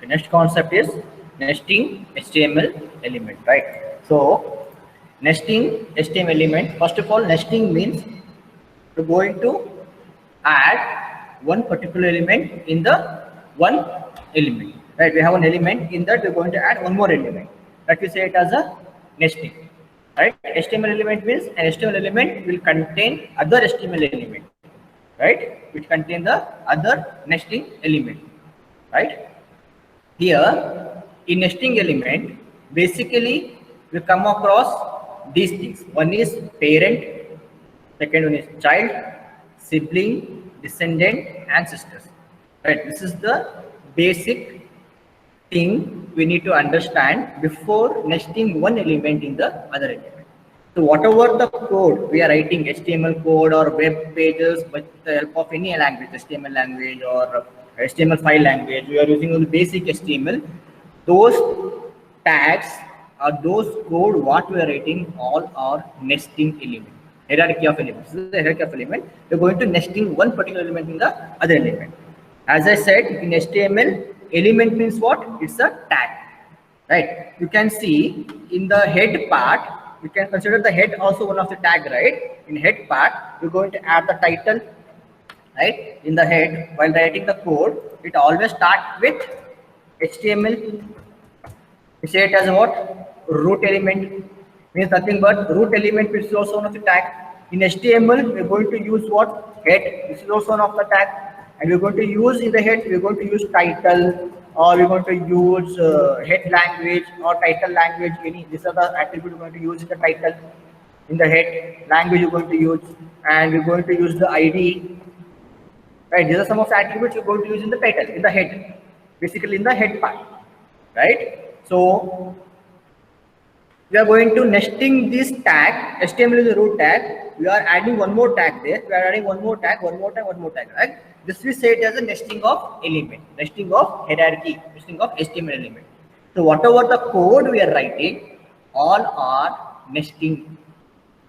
Okay, next concept is nesting HTML element, right? So nesting HTML element, first of all, nesting means we're going to add one particular element in the one element, right? We have an element, in that we're going to add one more element, that we say it as a nesting, right? HTML element means an HTML element will contain other HTML element, right, which contain the other nesting element, right? Here in nesting element, basically we come across these things. One is parent, second one is child, sibling, descendant, ancestors. Right. This is the basic thing we need to understand before nesting one element in the other element. So whatever the code we are writing, HTML code or web pages with the help of any language, HTML language or HTML5 language, we are using only basic HTML. Those tags or those code what we are writing all are nesting element, hierarchy of elements. This is the hierarchy of element. We are going to nesting one particular element in the other element. As I said, in HTML, element means what? It's a tag, right? You can see in the head part, you can consider the head also one of the tag, right? In head part, you're going to add the title, right? In the head, while writing the code, it always starts with HTML. We say it as what? Root element, means nothing but root element, which is also one of the tag. In HTML, we're going to use what? Head. This is also one of the tag. And we're going to use in the head, we're going to use title, or we're going to use head language or title language. Any, these are the attributes we're going to use in the title. In the head language, you're going to use, and we're going to use the ID. Right, these are some of the attributes you're going to use in the title, in the head, basically in the head part, right? So we are going to nesting this tag. HTML is a root tag. We are adding one more tag there. We are adding one more tag, one more tag, one more tag, right? This we say it as a nesting of element, nesting of hierarchy, nesting of HTML element. So whatever the code we are writing, all are nesting.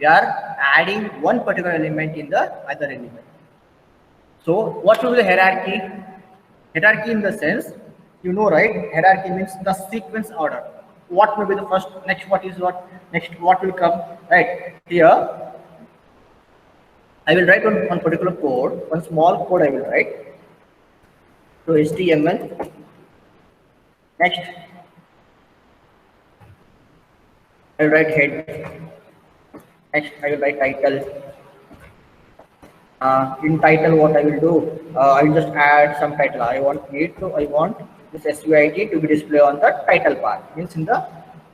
We are adding one particular element in the other element. So what will be the hierarchy? Hierarchy in the sense, you know, right? Hierarchy means the sequence order. What will be the first, next what is what, next what will come, right? Here, I will write one particular code, one small code I will write. So HTML, next, I will write head, next I will write title. In title, what I will do, I will just add some title. I want this SUID to be displayed on the title bar, means in the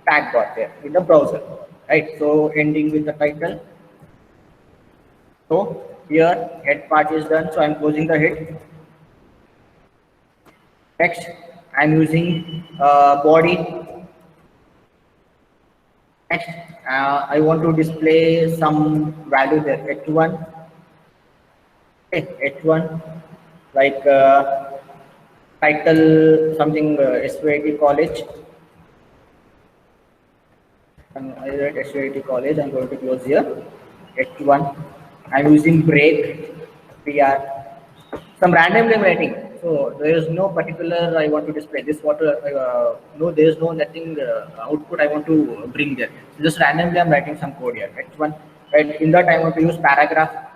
tag bar there in the browser, right? So ending with the title. So here head part is done, so I'm closing the head. Next, I'm using body. Next, I want to display some value there, h1. Okay, h1, like title something SUIT college. And I write SUIT college. I'm going to close here. h1. I'm using break, PR, some randomly I'm writing. So there is no particular I want to display this. What no, there is no nothing output I want to bring there. So just randomly I'm writing some code here. h1. Right, in that I want to use paragraph.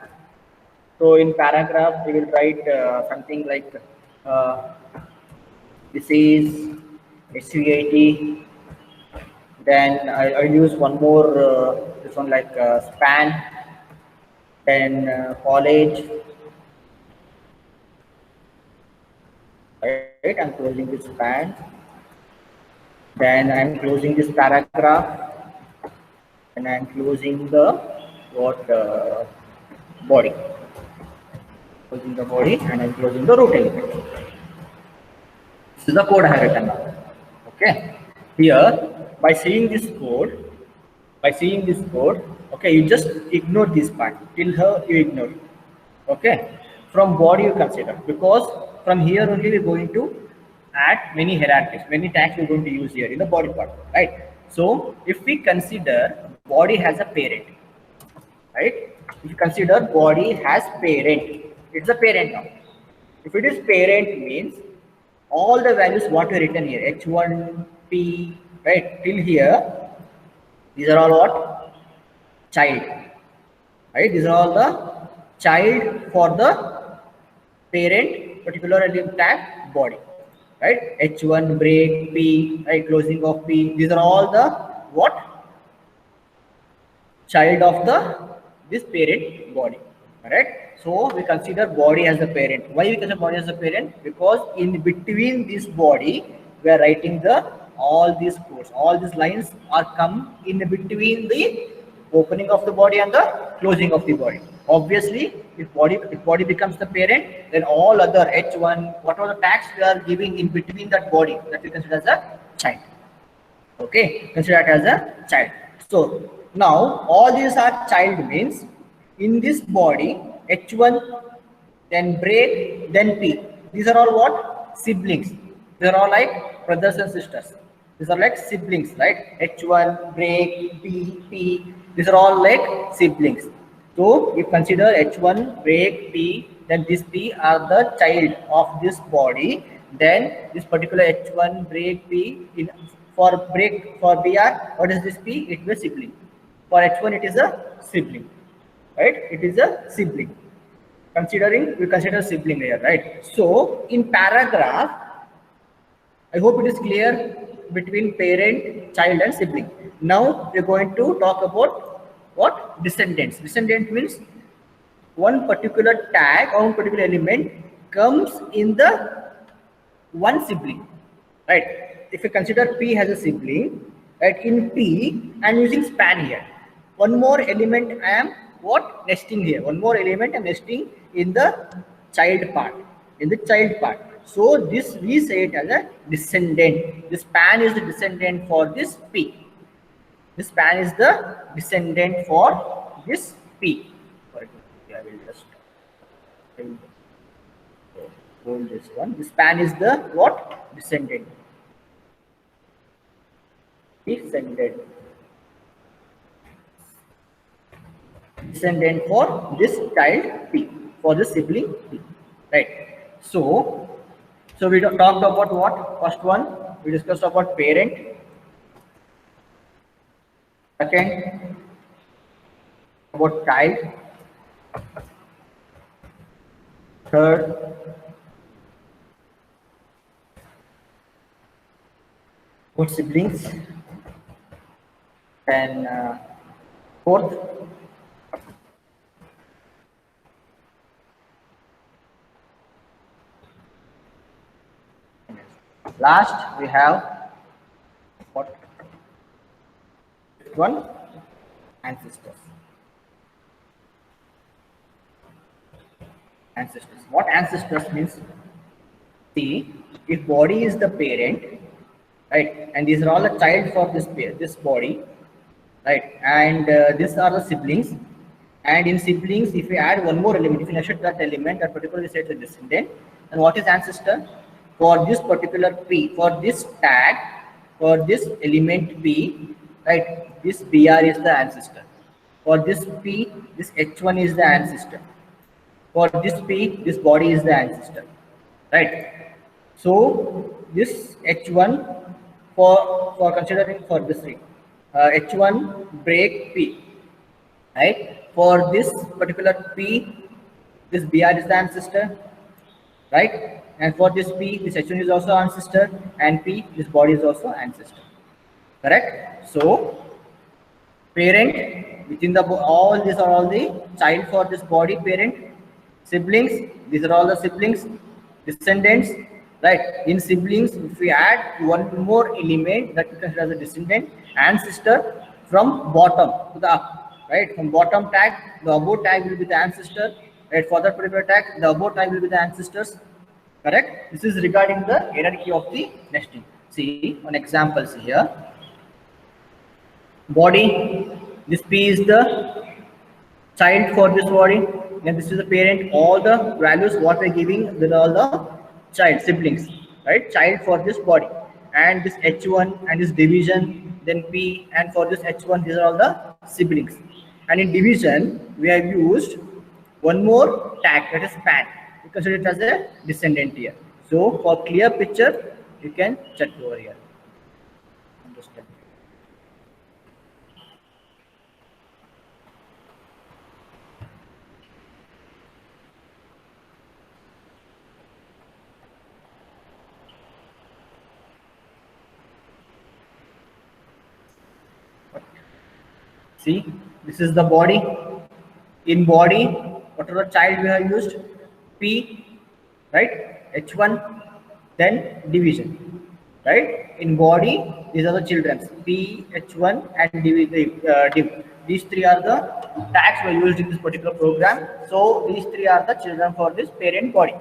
So in paragraph, we will write something like this is SUIT. Then I'll use one more, this one like span. Then college. Right, I'm closing this span. Then I'm closing this paragraph. And I'm closing the what body. Closing the body, and I'm closing the root element. This is the code I have written now. Okay. Here, by seeing this code, okay, you just ignore this part. Till here, you ignore it. Okay. From body, you consider, because from here only we're going to add many hierarchies, many tags we're going to use here in the body part, right? So, if we consider body has a parent, right? If you consider body has parent, it's a parent now. If it is parent means all the values what we written here, H1, P, right, till here, these are all what? Child, right? These are all the child for the parent particularly tag body, right? H1, break, P, right, closing of P. These are all the what? Child of the this parent body, correct? So we consider body as the parent. Why we consider body as the parent? Because in between this body we are writing the all these codes, all these lines are come in between the opening of the body and the closing of the body. Obviously if body becomes the parent, then all other H1 whatever the tags we are giving in between that body, that we consider as a child. Okay, consider it as a child. So now all these are child means in this body H1, then break, then P. These are all what? Siblings. They are all like brothers and sisters. These are like siblings, right? H1, break, P. These are all like siblings. So if consider H1, break, P, then this P are the child of this body. Then this particular H1, break, P, in for break for BR, what is this P? It will be sibling. For H1, it is a sibling, right? It is a sibling. Considering we consider sibling here, right? So in paragraph, I hope it is clear between parent, child, and sibling. Now we're going to talk about what? Descendants. Descendant means one particular tag or one particular element comes in the one sibling, right? If you consider P has a sibling, right? In P, I'm using span here. One more element I am what? Nesting here. One more element I'm nesting in the child part. In the child part. So this we say it as a descendant. This span is the descendant for this P. This span is the descendant for this P. I will just hold this one. The span is the what? Descendant. Descendant. Descendant for this child P, for this sibling P, right? So we talked about what? First one we discussed about parent. Second about child. Third about siblings. And fourth last we have what? One, ancestors. Ancestors. What ancestors means? See, if body is the parent, right, and these are all a child for this body, right, and these are the siblings. And in siblings, if we add one more element, if we measure that element, that particularly says a descendant, then what is ancestor? For this particular P, for this tag, for this element P, right, this BR is the ancestor. For this P, this H1 is the ancestor. For this P, this body is the ancestor, right? So this H1 for considering for this ring, H1 break P, right? For this particular P, this BR is the ancestor, right? And for this P, this H1 is also ancestor, and P, this body is also ancestor, correct? So parent within the all these are all the child for this body parent. Siblings, these are all the siblings. Descendants, right? In siblings, if we add one more element that we consider as a descendant, ancestor from bottom to the up, right? From bottom tag, the above tag will be the ancestor, right? For that particular tag, the above tag will be the ancestors, correct? This is regarding the hierarchy of the nesting. See on examples here. Body, this P is the child for this body, and this is the parent. All the values what we're giving with all the child siblings, right? Child for this body, and this H1 and this division, then P, and for this H1 these are all the siblings. And in division we have used one more tag, that is span. We consider it as a descendant here. So for clear picture, you can check over here. Understand. See, this is the body. In body, whatever child we have used, P, right? H1, then division, right? In body, these are the children, P, H1, and div. These three are the tags were used in this particular program. So these three are the children for this parent body.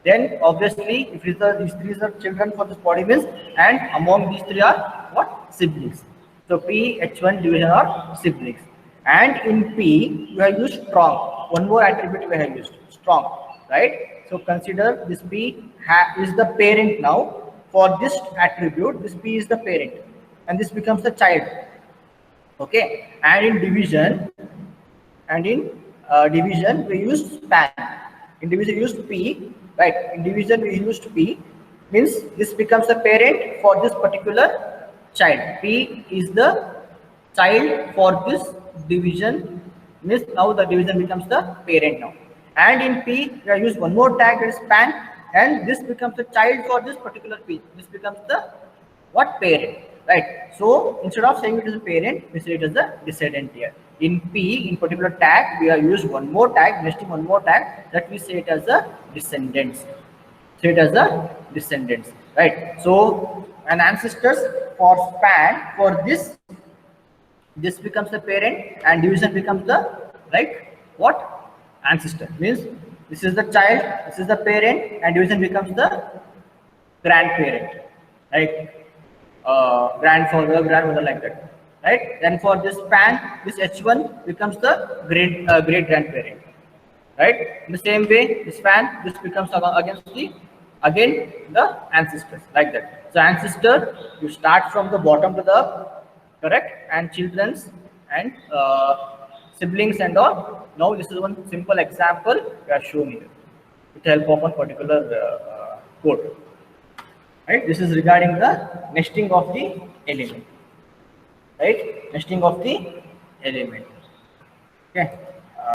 Then obviously, if these three are children for this body means, and among these three are what? Siblings. So P, H1 division are siblings. And in P, we have used strong. One more attribute we have used, strong, right? So consider this P is the parent now. For this attribute, this P is the parent, and this becomes the child. Okay, and in division, we use span. In division we used P, right? In division we used P, means this becomes the parent for this particular child. P is the child for this division, means now the division becomes the parent now. And in P we have used one more tag, that is span, and this becomes the child for this particular P. This becomes the what? Parent, right? So instead of saying it is a parent, we say it is a descendant here. In P, in particular tag, we have used one more tag, nesting one more tag, that we say it as a descendants. Say it as a descendants, right? So an ancestors for span, for this becomes the parent, and division becomes the right what? Ancestor. Means this is the child, this is the parent, and division becomes the grandparent, right? Grandfather, grandmother, like that, right? Then for this span, this H1 becomes the great grandparent, right? In the same way, this span, this becomes against again the ancestors, like that. So ancestor, you start from the bottom to the up, correct? And children's and siblings and all. Now this is one simple example we are shown here with the help of one particular code. Right, this is regarding the nesting of the element, right? Nesting of the element. Okay.